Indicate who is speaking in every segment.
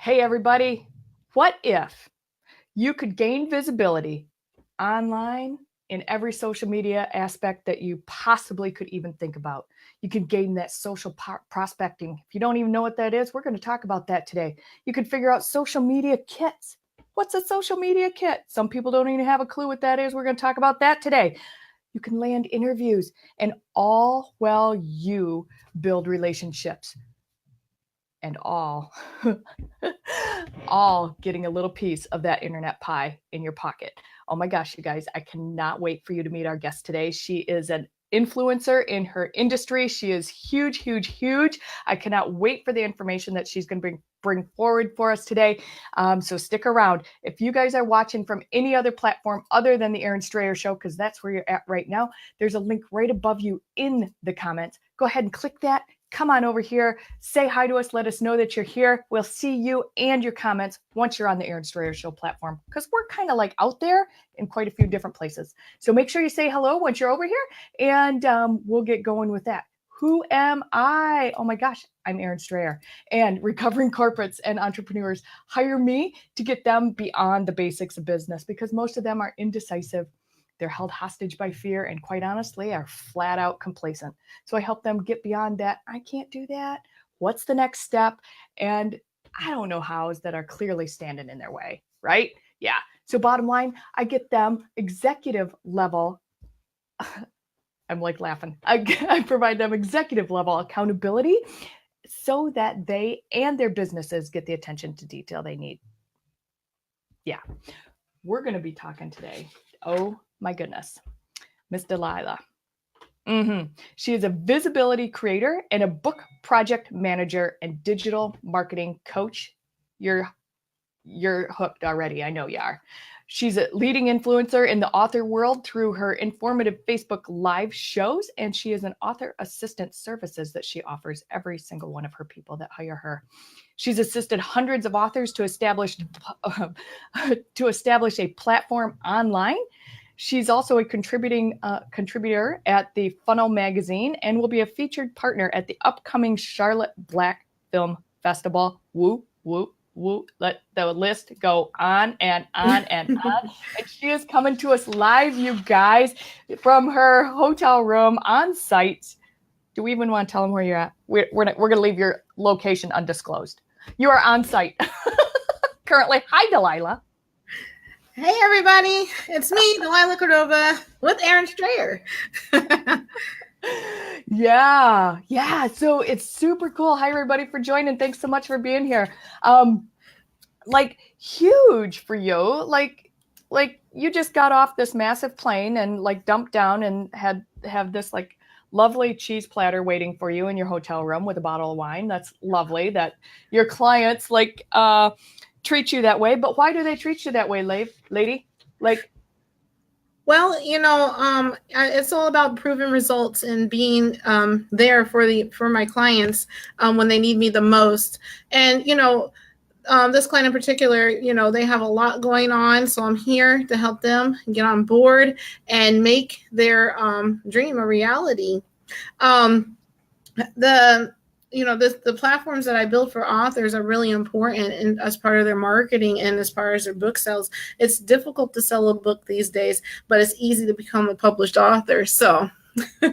Speaker 1: Hey, everybody. What if you could gain visibility online in every social media aspect that you possibly could even think about? You could gain that social prospecting. If you don't even know what that is, we're going to talk about that today. You could figure out social media kits. What's a social media kit? Some people don't even have a clue what that is. We're going to talk about that today. You can land interviews, and all while you build relationships. And all getting a little piece of that internet pie in your pocket. Oh my gosh, you guys, I cannot wait for you to meet our guest today. She is an influencer in her industry. She is huge, huge, huge. I cannot wait for the information that she's going to bring forward for us today. So stick around. If you guys are watching from any other platform other than the Erin Strayer Show, because that's where you're at right now, there's a link right above you in the comments. Go ahead and click that. Come on over here, say hi to us, let us know that you're here. We'll see you and your comments once you're on the Erin Strayer Show platform, because we're kind of like out there in quite a few different places. So make sure you say hello once you're over here, and we'll get going with that. Who am I? Oh my gosh, I'm Erin Strayer, and recovering corporates and entrepreneurs hire me to get them beyond the basics of business, because most of them are indecisive. They're held hostage by fear, and quite honestly, are flat out complacent. So I help them get beyond that. I can't do that. What's the next step? And I don't know hows that are clearly standing in their way, right? Yeah. So bottom line, I get them executive level. I'm like laughing. I provide them executive level accountability so that they and their businesses get the attention to detail they need. Yeah. We're going to be talking today. Oh my goodness. Miss Delilah. She is a visibility creator and a book project manager and digital marketing coach. You're hooked already. I know you are. She's a leading influencer in the author world through her informative Facebook Live shows, and she is an author assistant services that she offers every single one of her people that hire her. She's assisted hundreds of authors to establish a platform online. She's also a contributor at the Funnel magazine and will be a featured partner at the upcoming Charlotte Black Film Festival. Woo, woo, woo. Let the list go on and on and on. And she is coming to us live, you guys, from her hotel room on site. Do we even want to tell them where you're at? We're going to leave your location undisclosed. You are on site currently. Hi, Delilah.
Speaker 2: Hey, everybody. It's me, Delilah Cordova, with Erin Strayer.
Speaker 1: Yeah. So it's super cool. Hi, everybody, for joining. Thanks so much for being here. Like, huge for you. Like you just got off this massive plane and like dumped down and have this like lovely cheese platter waiting for you in your hotel room with a bottle of wine. That's lovely that your clients like treat you that way. But why do they treat you that way, lady? Like,
Speaker 2: well, it's all about proven results and being there for my clients when they need me the most. And this client in particular, they have a lot going on, so I'm here to help them get on board and make their dream a reality. The platforms that I build for authors are really important and as part of their marketing and as far as their book sales. It's difficult to sell a book these days, but it's easy to become a published author. So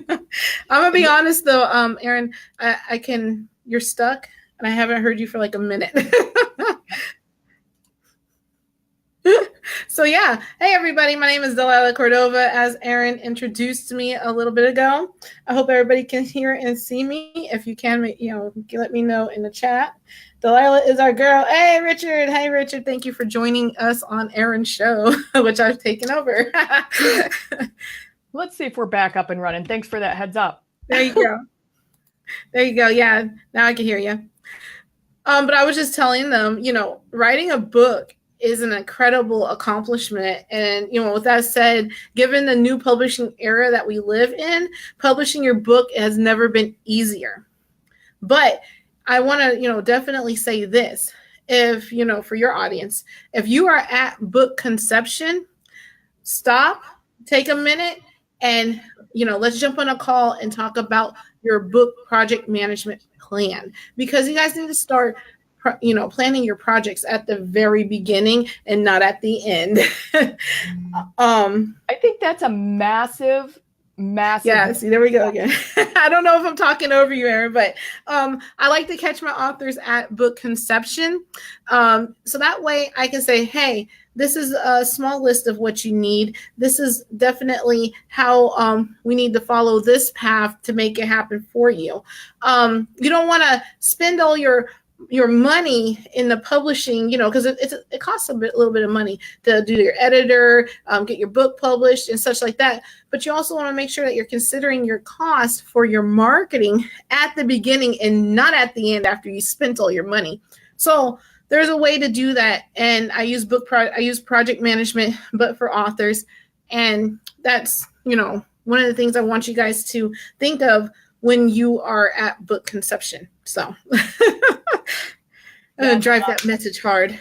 Speaker 2: I'm gonna be honest though, Erin, you're stuck and I haven't heard you for like a minute. So yeah, hey everybody, my name is Delilah Cordova, as Erin introduced me a little bit ago. I hope everybody can hear and see me. If you can, let me know in the chat. Delilah is our girl. Hey Richard, thank you for joining us on Erin's show, which I've taken over.
Speaker 1: Let's see if we're back up and running. Thanks for that heads up.
Speaker 2: There you go. Yeah, now I can hear you. But I was just telling them, writing a book is an incredible accomplishment. And, with that said, given the new publishing era that we live in, publishing your book has never been easier. But I want to, definitely say this. If, for your audience, if you are at book conception, stop, take a minute, and, let's jump on a call and talk about your book project management plan, because you guys need to start planning your projects at the very beginning and not at the end.
Speaker 1: I think that's a massive.
Speaker 2: Yeah, see, there we go again. I don't know if I'm talking over you, Erin, but I like to catch my authors at book conception. So that way I can say, hey, this is a small list of what you need. This is definitely how we need to follow this path to make it happen for you. You don't want to spend all your money in the publishing, because it costs a little bit of money to do your editor, get your book published and such like that. But you also want to make sure that you're considering your cost for your marketing at the beginning and not at the end after you spent all your money. So there's a way to do that. And I use project management, but for authors. And that's, one of the things I want you guys to think of when you are at book conception. So I'm going to drive that message hard.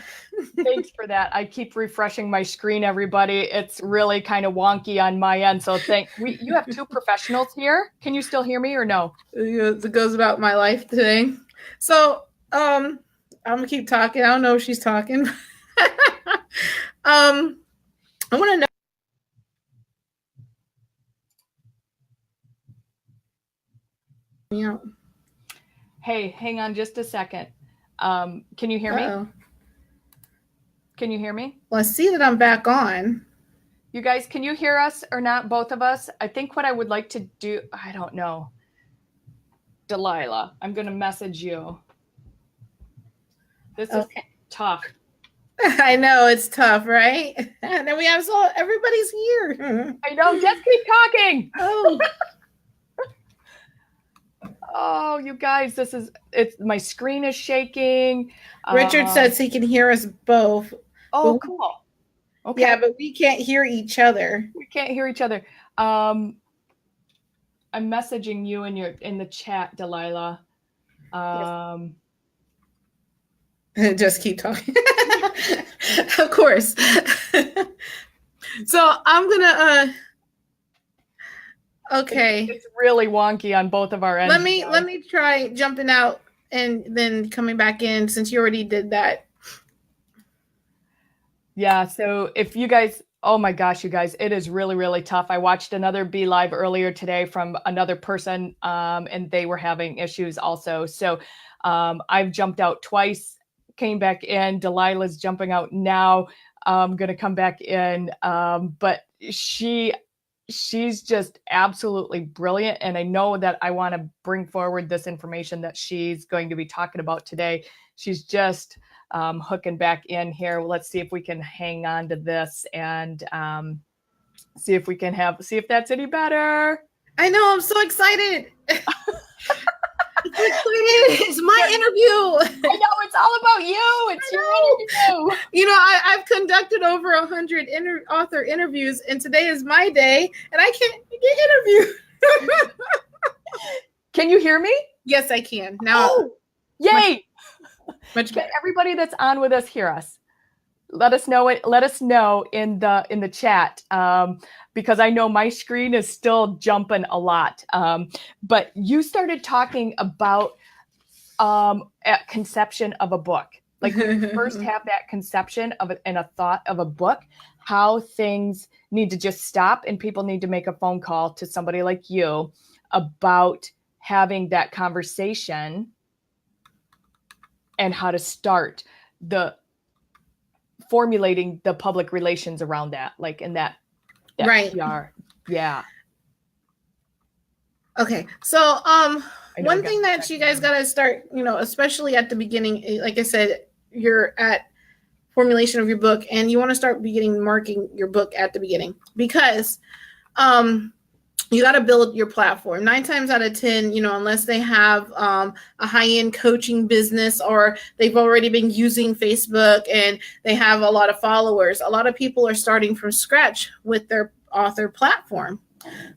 Speaker 1: Thanks for that. I keep refreshing my screen, everybody. It's really kind of wonky on my end. So you have two professionals here. Can you still hear me or no?
Speaker 2: It goes about my life today. So I'm going to keep talking. I don't know if she's talking. I want to know. Yeah.
Speaker 1: Hey, hang on just a second. Can you hear me? Can you hear me?
Speaker 2: Well, I see that I'm back on.
Speaker 1: You guys, can you hear us or not, both of us? I think what I would like to do, I don't know. Delilah, I'm going to message you. This is tough.
Speaker 2: I know, it's tough, right? And then we have everybody's here.
Speaker 1: I know, just keep talking.
Speaker 2: Oh.
Speaker 1: Oh, you guys, my screen is shaking.
Speaker 2: Richard says he can hear us both.
Speaker 1: Oh, cool. Okay.
Speaker 2: Yeah, but we can't hear each other.
Speaker 1: We can't hear each other. I'm messaging you in the chat, Delilah.
Speaker 2: Just keep talking. Of course. So I'm gonna okay.
Speaker 1: It's really wonky on both of our ends.
Speaker 2: Let me try jumping out and then coming back in since you already did that.
Speaker 1: Yeah, so if you guys, oh my gosh, you guys, it is really, really tough. I watched another Be Live earlier today from another person, and they were having issues also. So I've jumped out twice, came back in. Delilah's jumping out now. I'm going to come back in. But she's just absolutely brilliant. And I know that I want to bring forward this information that she's going to be talking about today. She's just hooking back in here. Let's see if we can hang on to this and see if that's any better.
Speaker 2: I know, I'm so excited. It's my interview.
Speaker 1: I know, it's all about you. It's your interview.
Speaker 2: I've conducted over 100 author interviews, and today is my day, and I can't get interviewed.
Speaker 1: Can you hear me?
Speaker 2: Yes, I can. Now,
Speaker 1: yay!
Speaker 2: Much better.
Speaker 1: Can everybody that's on with us hear us? Let us know it. Let us know in the chat, because I know my screen is still jumping a lot. But you started talking about at conception of a book, like when you first have that conception of it and a thought of a book, how things need to just stop and people need to make a phone call to somebody like you about having that conversation and how to start formulating the public relations around that, like in that
Speaker 2: right.
Speaker 1: PR. Yeah.
Speaker 2: Okay. So, one thing that you guys got to start, especially at the beginning, like I said, you're at formulation of your book and you want to start marking your book at the beginning because, you got to build your platform. 9 times out of 10, unless they have a high-end coaching business or they've already been using Facebook and they have a lot of followers, a lot of people are starting from scratch with their author platform.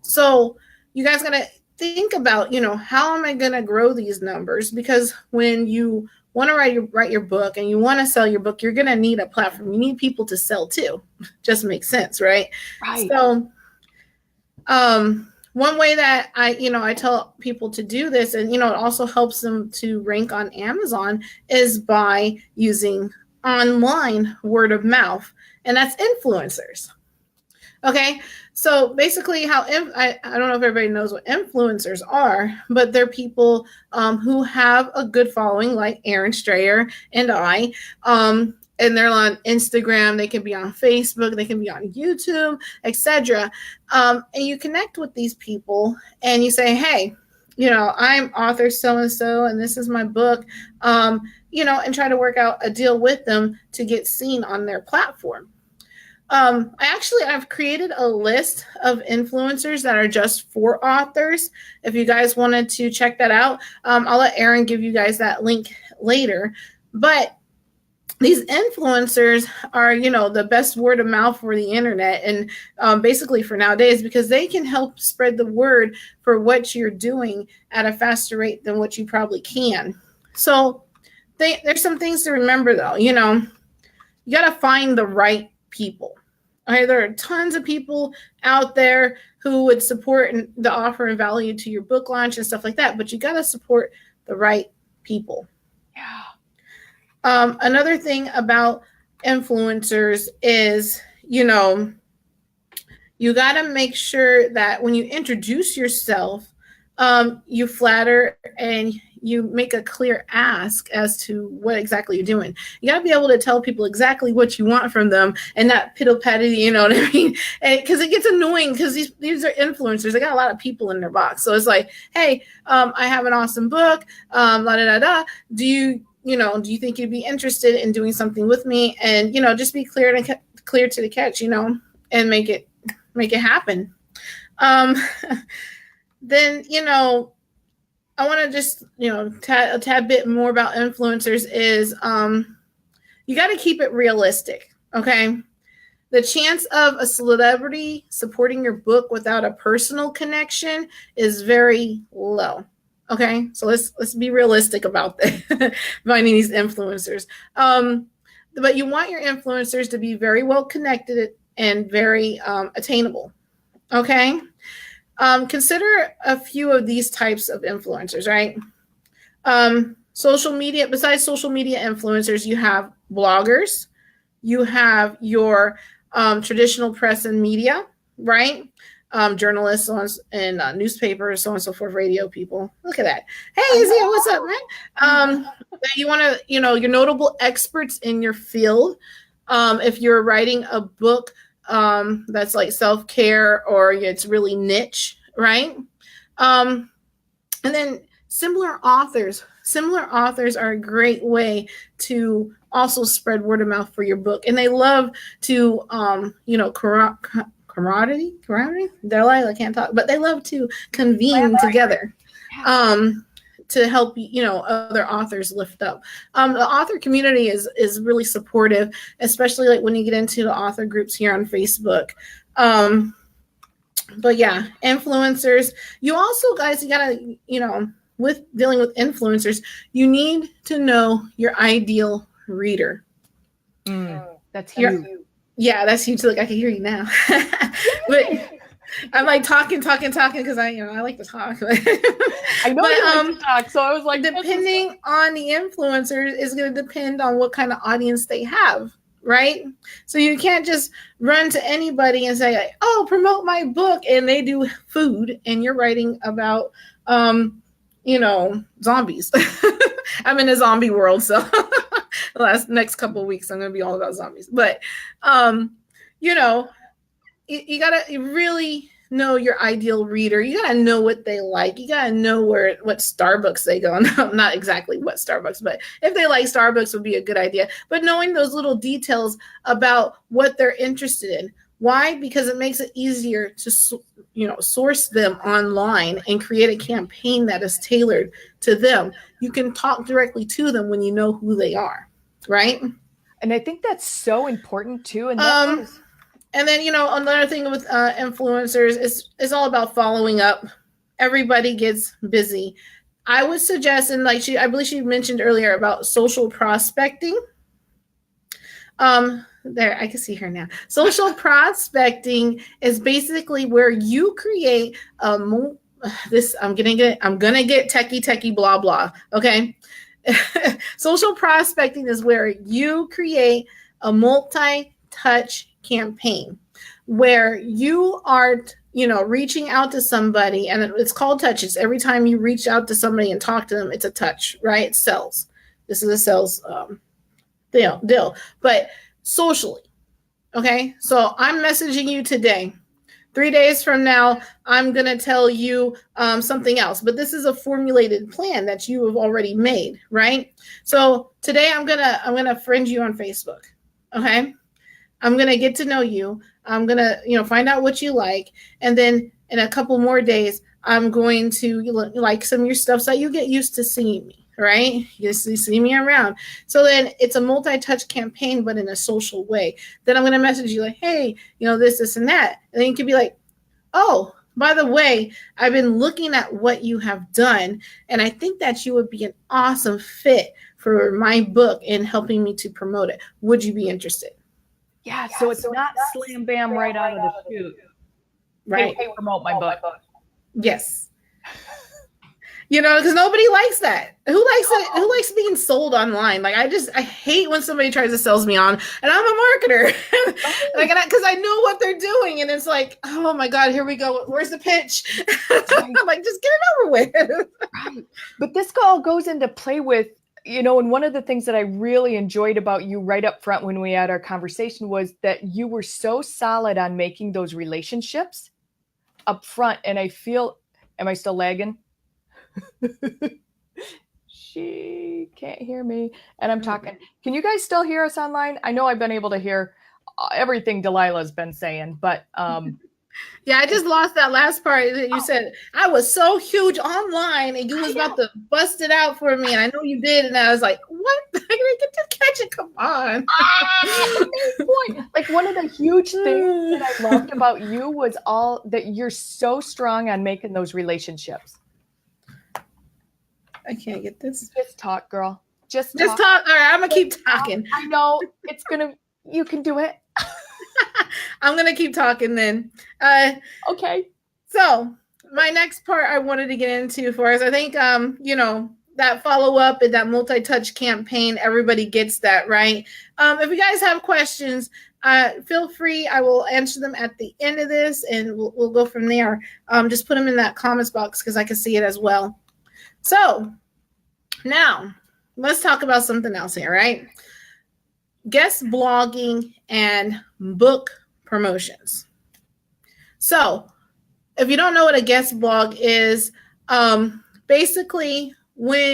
Speaker 2: So you guys got to think about, how am I going to grow these numbers? Because when you want to write your book and you want to sell your book, you're going to need a platform. You need people to sell too. Just makes sense, right?
Speaker 1: Right.
Speaker 2: So, One way that I tell people to do this, and it also helps them to rank on Amazon, is by using online word of mouth, and that's influencers. Okay, so basically, I don't know if everybody knows what influencers are, but they're people who have a good following, like Aaron Strayer and I. And they're on Instagram, they can be on Facebook, they can be on YouTube, etc. And you connect with these people and you say, hey, I'm author so and so, and this is my book, and try to work out a deal with them to get seen on their platform. I've created a list of influencers that are just for authors. If you guys wanted to check that out, I'll let Aaron give you guys that link later. But these influencers are, the best word of mouth for the internet, and basically for nowadays, because they can help spread the word for what you're doing at a faster rate than what you probably can. So there's some things to remember, though. You got to find the right people. Okay, there are tons of people out there who would support the offer and value to your book launch and stuff like that, but you got to support the right people.
Speaker 1: Yeah.
Speaker 2: Another thing about influencers is, you got to make sure that when you introduce yourself, you flatter and you make a clear ask as to what exactly you're doing. You got to be able to tell people exactly what you want from them and not piddle-patty, you know what I mean? Because it gets annoying because these are influencers. They got a lot of people in their box. So it's like, hey, I have an awesome book, la-da-da-da. Do you think you'd be interested in doing something with me? And, just be clear to the catch, and make it happen. Then, I want to just, a tad bit more about influencers is you got to keep it realistic, okay? The chance of a celebrity supporting your book without a personal connection is very low. Okay, so let's be realistic about that. Finding these influencers, but you want your influencers to be very well connected and very attainable. Okay, consider a few of these types of influencers, right? Social media. Besides social media influencers, you have bloggers, you have your traditional press and media, right? Journalists and newspapers, so on and so forth, radio people. Look at that. Hey, Izzy, what's up, man? You want to, your notable experts in your field. If you're writing a book that's like self-care or it's really niche, right? And then similar authors. Similar authors are a great way to also spread word of mouth for your book. And they love to, camaraderie. Delilah can't talk, but they love to convene together to help other authors lift up. The author community is really supportive, especially like when you get into the author groups here on Facebook. But yeah, influencers. You also, guys, you gotta with dealing with influencers, you need to know your ideal reader.
Speaker 1: That's huge.
Speaker 2: Yeah, that's huge. Look, I can hear you now. But I'm like talking because I like to talk.
Speaker 1: I know you like to talk, so I was like,
Speaker 2: depending on the influencer is going to depend on what kind of audience they have, right? So you can't just run to anybody and say, "Oh, promote my book," and they do food, and you're writing about, zombies. I'm in a zombie world, so the next couple of weeks I'm going to be all about zombies. But you gotta really know your ideal reader. You gotta know what they like. You gotta know what Starbucks they go. Not exactly what Starbucks, but if they like Starbucks would be a good idea. But knowing those little details about what they're interested in. Why? Because it makes it easier to source them online and create a campaign that is tailored to them. You can talk directly to them when you know who they are, right?
Speaker 1: And I think that's so important too. And
Speaker 2: and then, another thing with influencers is it's all about following up. Everybody gets busy. I would suggest, and I believe she mentioned earlier about social prospecting. There, I can see her now. Social prospecting is basically where you create a this I'm gonna get techie blah blah. Okay. Social prospecting is where you create a multi-touch campaign where you are, reaching out to somebody, and it's called touches. Every time you reach out to somebody and talk to them, it's a touch, right? It sells. This is a sales deal, but socially. Okay, so I'm messaging you today. 3 days from now, I'm going to tell you something else. But this is a formulated plan that you have already made, right? So today I'm gonna friend you on Facebook. Okay, I'm gonna get to know you. I'm gonna find out what you like, and then in a couple more days, I'm going to like some of your stuff so you get used to seeing me. Right? You see me around. So then it's a multi-touch campaign, but in a social way. Then I'm going to message you like, hey, this, and that. And then you could be like, oh, by the way, I've been looking at what you have done, and I think that you would be an awesome fit for my book and helping me to promote it. Would you be interested?
Speaker 1: Yeah, so it's not slam bam right out of the chute.
Speaker 2: Right.
Speaker 1: Hey, promote my book.
Speaker 2: Yes. Because nobody likes that. Who likes it? Who likes being sold online? Like, I hate when somebody tries to sell me on, and I'm a marketer, because I know what they're doing, and it's like, oh my God, here we go. Where's the pitch? I'm like, just get it over with.
Speaker 1: Right. But this all goes into play with, and one of the things that I really enjoyed about you right up front when we had our conversation was that you were so solid on making those relationships up front. And I feel, am I still lagging? She can't hear me, and I'm talking. Can you guys still hear us online? I know I've been able to hear everything Delilah's been saying, but
Speaker 2: yeah, I just lost that last part that you said. I was so huge online, and you was about to bust it out for me, and I know you did, and I was like, what? I didn't get to catch it. Come on.
Speaker 1: Like, one of the huge things that I loved about you was all that you're so strong on making those relationships.
Speaker 2: I can't get this.
Speaker 1: Just talk, girl. Just
Speaker 2: talk. All right, I'm gonna keep talking.
Speaker 1: I know you can do it.
Speaker 2: I'm gonna keep talking then.
Speaker 1: Okay.
Speaker 2: So my next part I wanted to get into for us, I think that follow-up and that multi-touch campaign, everybody gets that, right? If you guys have questions, feel free. I will answer them at the end of this, and we'll go from there. Just put them in that comments box because I can see it as well. So now let's talk about something else here, right? Guest blogging and book promotions. So if you don't know what a guest blog is, basically what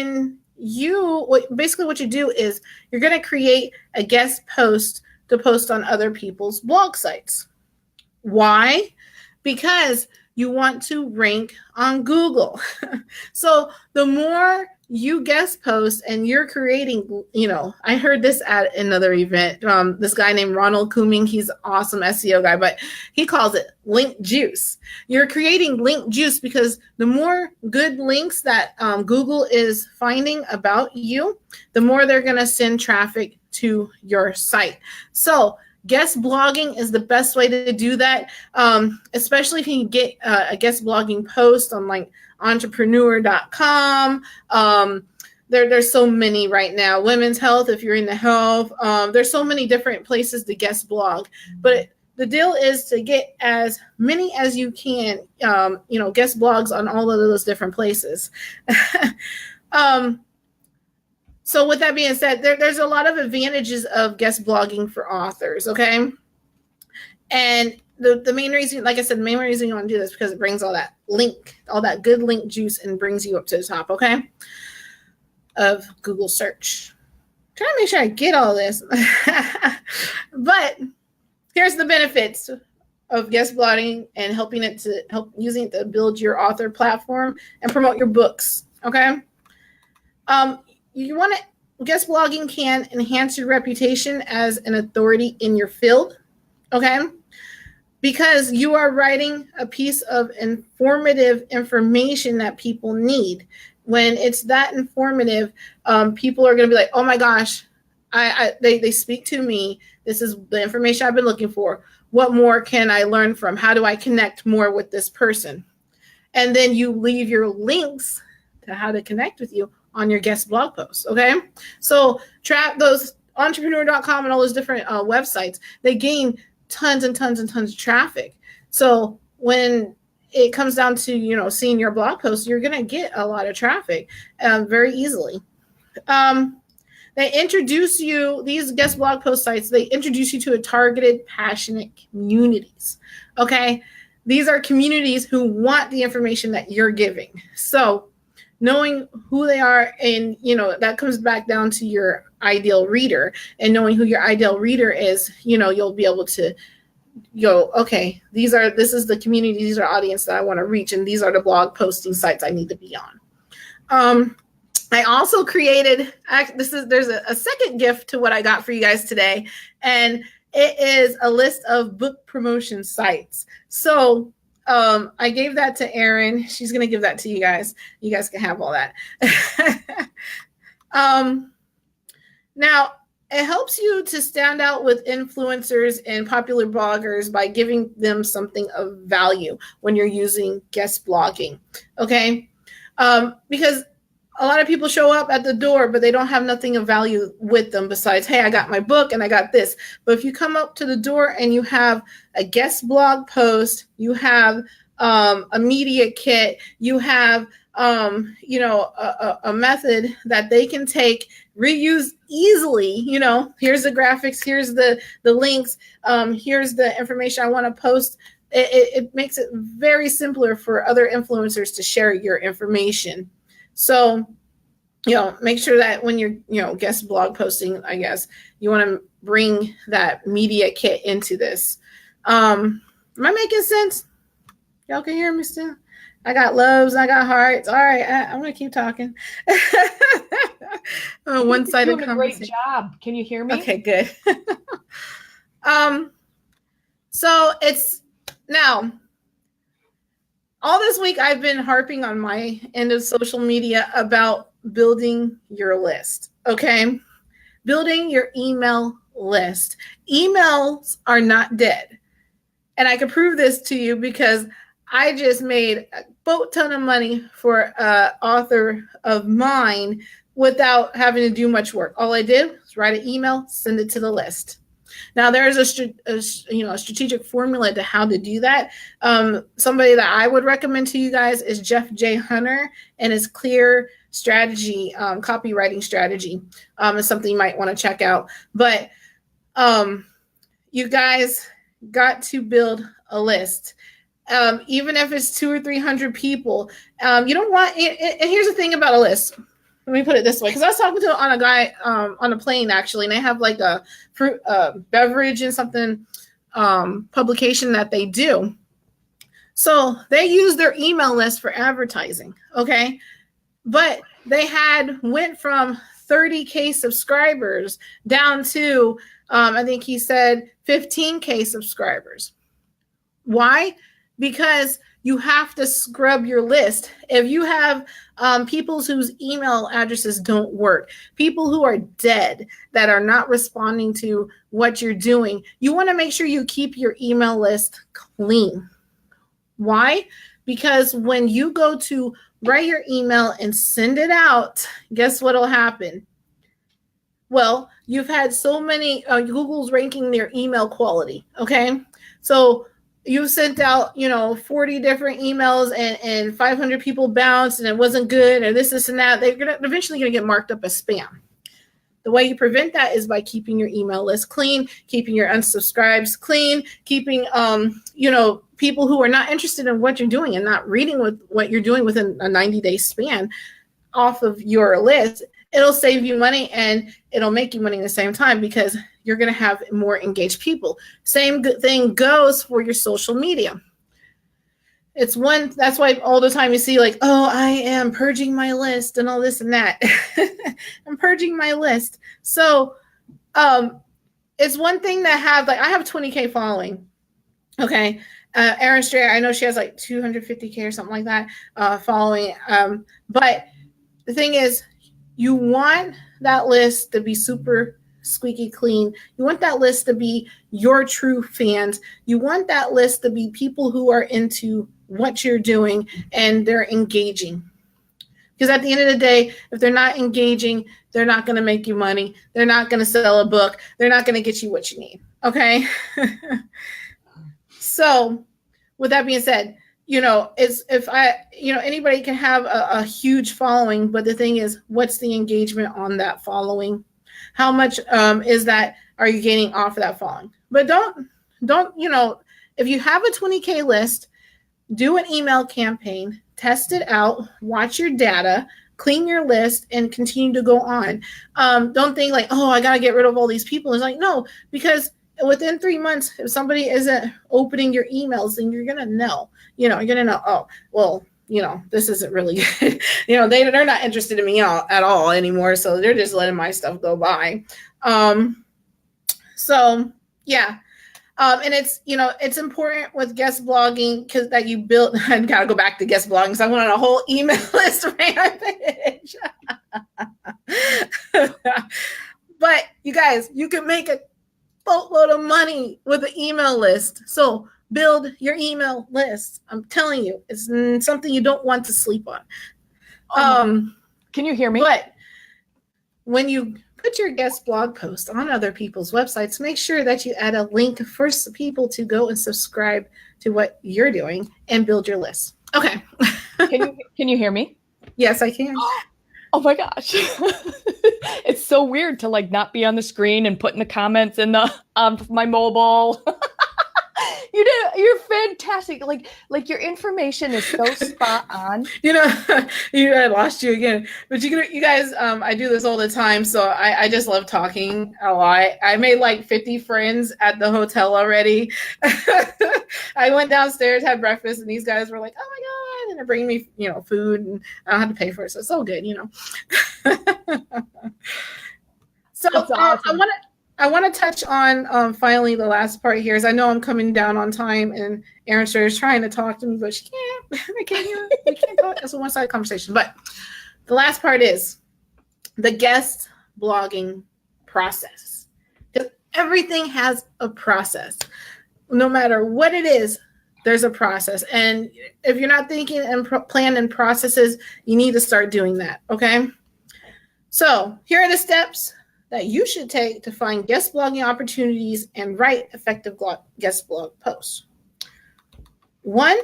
Speaker 2: you do is you're going to create a guest post to post on other people's blog sites. Why? Because you want to rank on Google. So the more you guest post and you're creating, I heard this at another event. This guy named Ronald Kooming, he's an awesome SEO guy, but he calls it link juice. You're creating link juice because the more good links that Google is finding about you, the more they're going to send traffic to your site. So guest blogging is the best way to do that, especially if you can get a guest blogging post on like entrepreneur.com. There's so many right now. Women's Health, if you're into health, there's so many different places to guest blog. But the deal is to get as many as you can, guest blogs on all of those different places. So with that being said, there's a lot of advantages of guest blogging for authors, okay? And the main reason, like I said, the main reason you want to do this is because it brings all that good link juice and brings you up to the top, okay, of Google search. I'm trying to make sure I get all this. But here's the benefits of guest blogging and using it to build your author platform and promote your books, okay? Guest blogging can enhance your reputation as an authority in your field, okay? Because you are writing a piece of informative information that people need. When it's that informative, people are going to be like, oh my gosh, They speak to me. This is the information I've been looking for. What more can I learn from? How do I connect more with this person? And then you leave your links to how to connect with you on your guest blog posts. Okay. So trap those entrepreneur.com and all those different websites, they gain tons and tons and tons of traffic. So when it comes down to, seeing your blog posts, you're going to get a lot of traffic very easily. They introduce you, these guest blog post sites, they introduce you to a targeted, passionate communities. Okay. These are communities who want the information that you're giving. So knowing who they are, and that comes back down to your ideal reader, and knowing who your ideal reader is, you'll be able to go, okay, this is the community, these are audience that I want to reach, and these are the blog posting sites I need to be on. I also created, there's a second gift to what I got for you guys today, and it is a list of book promotion sites. So I gave that to Erin. She's going to give that to you guys. You guys can have all that. Now, it helps you to stand out with influencers and popular bloggers by giving them something of value when you're using guest blogging. Okay? Because a lot of people show up at the door, but they don't have nothing of value with them besides, hey, I got my book and I got this. But if you come up to the door and you have a guest blog post, you have a media kit, you have a method that they can take, reuse easily. Here's the graphics, here's the links, here's the information I want to post. It makes it very simpler for other influencers to share your information. So, make sure that when you're, guest blog posting, I guess, you want to bring that media kit into this. Am I making sense? Y'all can hear me still? I got loves, I got hearts. All right, I'm going to keep talking. One-sided
Speaker 1: conversation. Great job. Can you hear me?
Speaker 2: Okay, good. So it's now, all this week, I've been harping on my end of social media about building your list, okay? Building your email list. Emails are not dead. And I can prove this to you because I just made a boat ton of money for an author of mine without having to do much work. All I did was write an email, send it to the list. Now, there's a strategic formula to how to do that. Somebody that I would recommend to you guys is Jeff J. Hunter and his clear strategy, copywriting strategy. Is something you might want to check out. But you guys got to build a list. Even if it's 200 or 300 people, you don't want it. And here's the thing about a list. Let me put it this way, because I was talking to a guy on a plane actually, and they have like a fruit beverage and something publication that they do. So they use their email list for advertising, okay? But they went from 30K subscribers down to I think he said 15K subscribers. Why? Because you have to scrub your list. If you have people whose email addresses don't work, people who are dead, that are not responding to what you're doing, you want to make sure you keep your email list clean. Why? Because when you go to write your email and send it out, guess what will happen? Well, you've had so many, Google's ranking their email quality, okay? So you sent out, 40 different emails and 500 people bounced and it wasn't good and this and that. They're eventually going to get marked up as spam. The way you prevent that is by keeping your email list clean, keeping your unsubscribes clean, keeping, people who are not interested in what you're doing and not reading what you're doing within a 90-day span off of your list. It'll save you money and it'll make you money at the same time because you're going to have more engaged people. Same thing goes for your social media. That's why all the time you see like, oh, I am purging my list and all this and that. I'm purging my list. So it's one thing to have, like, I have 20K following. Okay. Erin Strayer, I know she has like 250K or something like that following. But the thing is, you want that list to be super squeaky clean. You want that list to be your true fans. You want that list to be people who are into what you're doing and they're engaging. Because at the end of the day, if they're not engaging, they're not going to make you money. They're not going to sell a book. They're not going to get you what you need. Okay? So with that being said, anybody can have a huge following, but the thing is, what's the engagement on that following? How much is that, are you gaining off of that following? But don't, if you have a 20K list, do an email campaign, test it out, watch your data, clean your list, and continue to go on. Don't think like, oh, I got to get rid of all these people. It's like, no, because within 3 months, if somebody isn't opening your emails, then you're going to know, you're going to know, oh, well, this isn't really good. They're not interested in me at all anymore. So they're just letting my stuff go by. So yeah. And it's important with guest blogging because that you built, I got to go back to guest blogging because I went on a whole email list rampage. But you guys, you can make a boatload of money with an email list. So build your email list. I'm telling you, it's something you don't want to sleep on.
Speaker 1: Can you hear me?
Speaker 2: But when you put your guest blog post on other people's websites, make sure that you add a link for people to go and subscribe to what you're doing and build your list. Okay.
Speaker 1: Can you hear me?
Speaker 2: Yes, I can.
Speaker 1: Oh my gosh. It's so weird to like not be on the screen and put in the comments in the my mobile. You're fantastic. Like your information is so spot on.
Speaker 2: I lost you again. But you guys, I do this all the time, so I just love talking a lot. I made like 50 friends at the hotel already. I went downstairs, had breakfast, and these guys were like, "Oh my god!" and they're bringing me, food, and I don't have to pay for it, so it's so good, So awesome. I want to touch on finally the last part here, is I know I'm coming down on time, and Erin is trying to talk to me, but she can't. We can't talk. It's a one-sided conversation. But the last part is the guest blogging process. Because everything has a process. No matter what it is, there's a process. And if you're not thinking and planning processes, you need to start doing that. Okay. So here are the steps that you should take to find guest blogging opportunities and write effective guest blog posts. 1,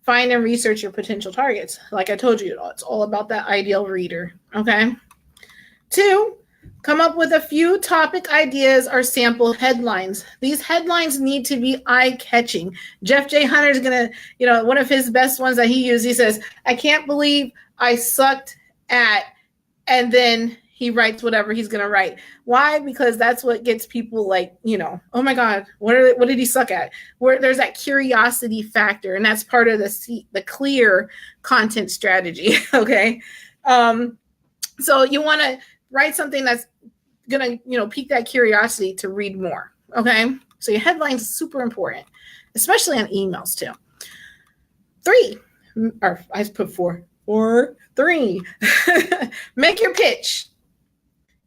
Speaker 2: find and research your potential targets. Like I told you, it's all about that ideal reader, okay? 2, come up with a few topic ideas or sample headlines. These headlines need to be eye-catching. Jeff J. Hunter is going to, one of his best ones that he used, he says, "I can't believe I sucked at," and then he writes whatever he's going to write. Why? Because that's what gets people like, oh my God, what did he suck at? Where there's that curiosity factor, and that's part of the clear content strategy. Okay. So you want to write something that's going to, pique that curiosity to read more. Okay. So your headlines is super important, especially on emails too. 3, or I put 4, 3, make your pitch.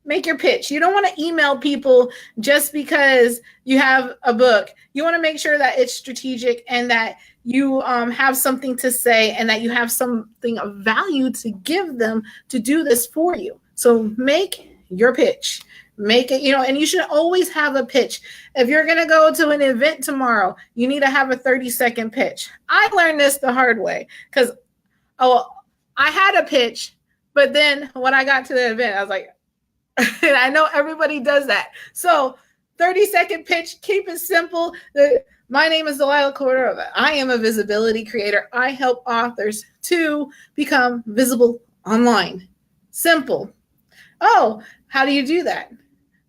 Speaker 2: Make your pitch. You don't want to email people just because you have a book. You want to make sure that it's strategic and that you have something to say and that you have something of value to give them to do this for you. So make your pitch. Make it, and you should always have a pitch. If you're going to go to an event tomorrow, you need to have a 30-second pitch. I learned this the hard way because, I had a pitch, but then when I got to the event, I was like, and I know everybody does that. So 30-second pitch, keep it simple. My name is Delilah Cordova. I am a visibility creator. I help authors to become visible online. Simple. Oh, how do you do that?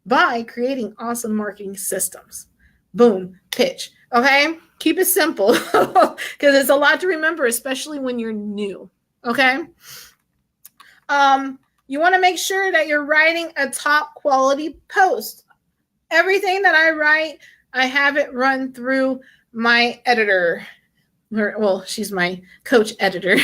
Speaker 2: By creating awesome marketing systems. Boom, pitch. Okay? Keep it simple because it's a lot to remember, especially when you're new. Okay? You want to make sure that you're writing a top quality post. Everything that I write, I have it run through my editor. Well, she's my coach editor.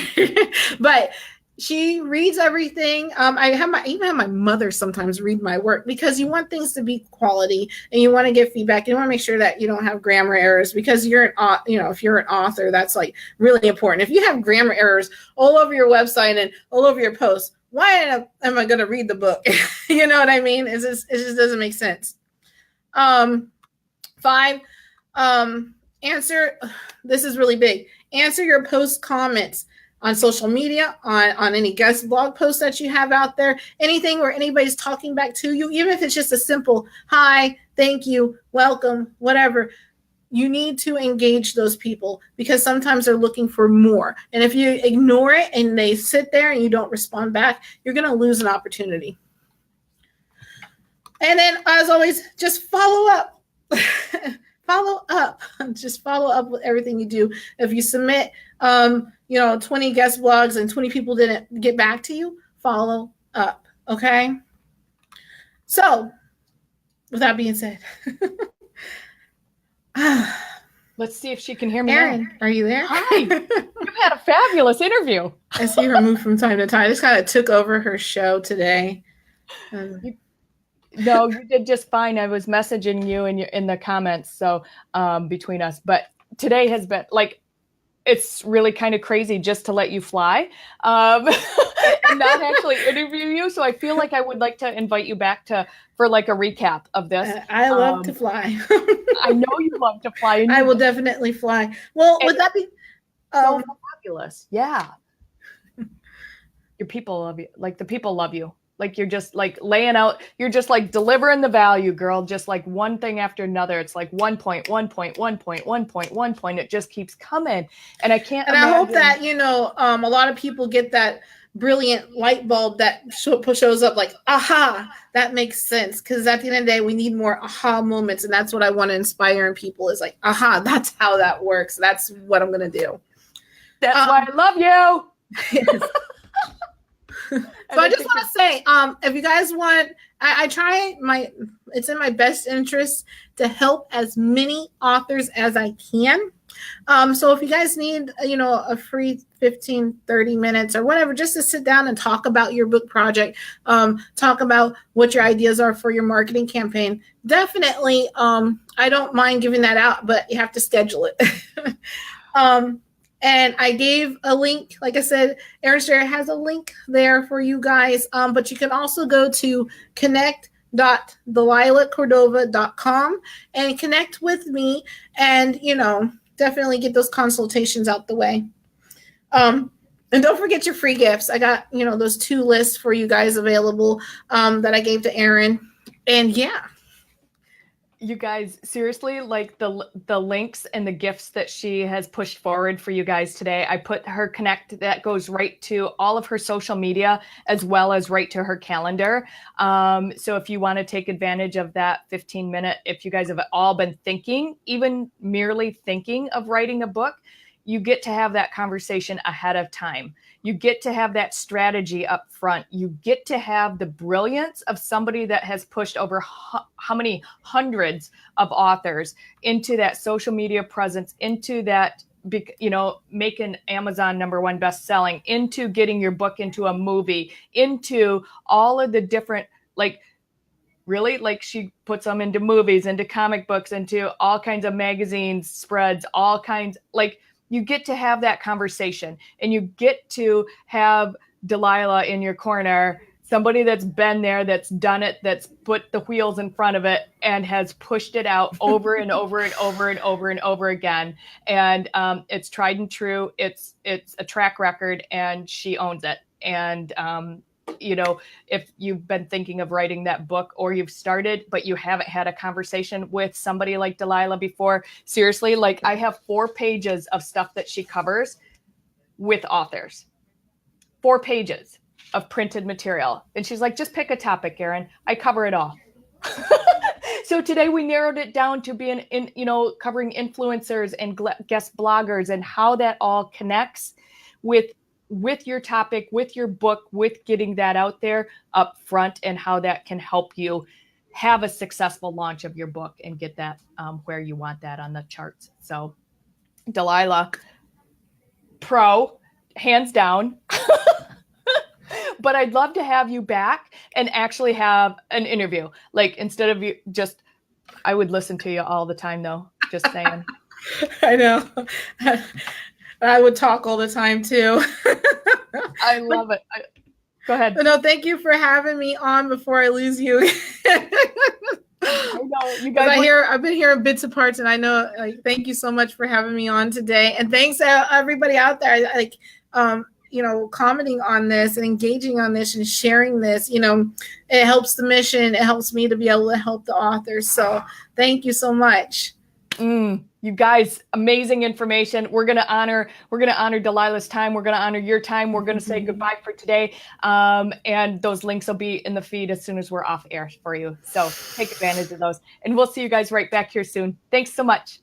Speaker 2: But She reads everything. I even have my mother sometimes read my work because you want things to be quality and you want to get feedback. You want to make sure that you don't have grammar errors because you're if you're an author, that's like really important. If you have grammar errors all over your website and all over your posts, why am I going to read the book? You know what I mean? It just doesn't make sense. 5, answer. This is really big. Answer your post comments on social media, on any guest blog posts that you have out there, anything where anybody's talking back to you, even if it's just a simple hi, thank you, welcome, whatever. You need to engage those people because sometimes they're looking for more. And if you ignore it and they sit there and you don't respond back, you're going to lose an opportunity. And then, as always, just follow up. Follow up. Just follow up with everything you do. If you submit 20 guest blogs and 20 people didn't get back to you, follow up. Okay. So with that being said,
Speaker 1: let's see if she can hear me.
Speaker 2: Erin, are you there?
Speaker 1: Hi. You've had a fabulous interview.
Speaker 2: I see her move from time to time. I just kind of took over her show today.
Speaker 1: No, you did just fine. I was messaging you in the comments, so between us. But today has been like, it's really kind of crazy just to let you fly and not actually interview you. So I feel like I would like to invite you back for like a recap of this.
Speaker 2: I love to fly.
Speaker 1: I know you love to fly.
Speaker 2: I will definitely fly. Well, would that be
Speaker 1: so fabulous? Yeah. Your people love you. Like the people love you. Like you're just like laying out, you're just like delivering the value, girl. Just like one thing after another. It's like 1 point, 1 point, 1 point, 1 point, 1 point. It just keeps coming. And I can't
Speaker 2: imagine. I hope that, a lot of people get that brilliant light bulb that shows up like, aha, that makes sense. Because at the end of the day, we need more aha moments. And that's what I want to inspire in people is like, aha, that's how that works. That's what I'm going to do.
Speaker 1: That's why I love you.
Speaker 2: Yes. So I just want to say, if you guys want, I try it's in my best interest to help as many authors as I can. So if you guys need, a free 15, 30 minutes or whatever, just to sit down and talk about your book project, talk about what your ideas are for your marketing campaign, definitely, I don't mind giving that out, but you have to schedule it. And I gave a link, like I said, Erin Share has a link there for you guys. But you can also go to connect.delilahcordova.com and connect with me and, definitely get those consultations out the way. And don't forget your free gifts. I got, those 2 lists for you guys available that I gave to Erin. And yeah.
Speaker 1: You guys, seriously, like the links and the gifts that she has pushed forward for you guys today, I put her connect that goes right to all of her social media as well as right to her calendar. So if you want to take advantage of that 15-minute, if you guys have all been thinking, even merely thinking of writing a book, you get to have that conversation ahead of time. You get to have that strategy up front. You get to have the brilliance of somebody that has pushed over how many hundreds of authors into that social media presence, into that, making Amazon #1 best-selling, into getting your book into a movie, into all of the different, really, she puts them into movies, into comic books, into all kinds of magazines, spreads, all kinds, you get to have that conversation and you get to have Delilah in your corner, somebody that's been there, that's done it, that's put the wheels in front of it and has pushed it out over and over and over and over and over again. And it's tried and true. It's a track record and she owns it. And, if you've been thinking of writing that book or you've started, but you haven't had a conversation with somebody like Delilah before, seriously, I have 4 pages of stuff that she covers with authors, 4 pages of printed material. And she's like, just pick a topic, Erin. I cover it all. So today we narrowed it down to being covering influencers and guest bloggers and how that all connects with your topic, with your book, with getting that out there up front and how that can help you have a successful launch of your book and get that where you want that on the charts. So Delilah, pro, hands down. but I'd love to have you back and actually have an interview. Like instead of you just, I would listen to you all the time though. Just saying.
Speaker 2: I know. I would talk all the time too.
Speaker 1: I love it. Go ahead.
Speaker 2: No, thank you for having me on before I lose you.
Speaker 1: I know you guys.
Speaker 2: I've been hearing bits and parts, and I know. Thank you so much for having me on today, and thanks to everybody out there. Commenting on this and engaging on this and sharing this. It helps the mission. It helps me to be able to help the authors. So thank you so much.
Speaker 1: You guys, amazing information. We're gonna honor Delilah's time. We're gonna honor your time. We're gonna say goodbye for today. And those links will be in the feed as soon as we're off air for you. So take advantage of those. And we'll see you guys right back here soon. Thanks so much.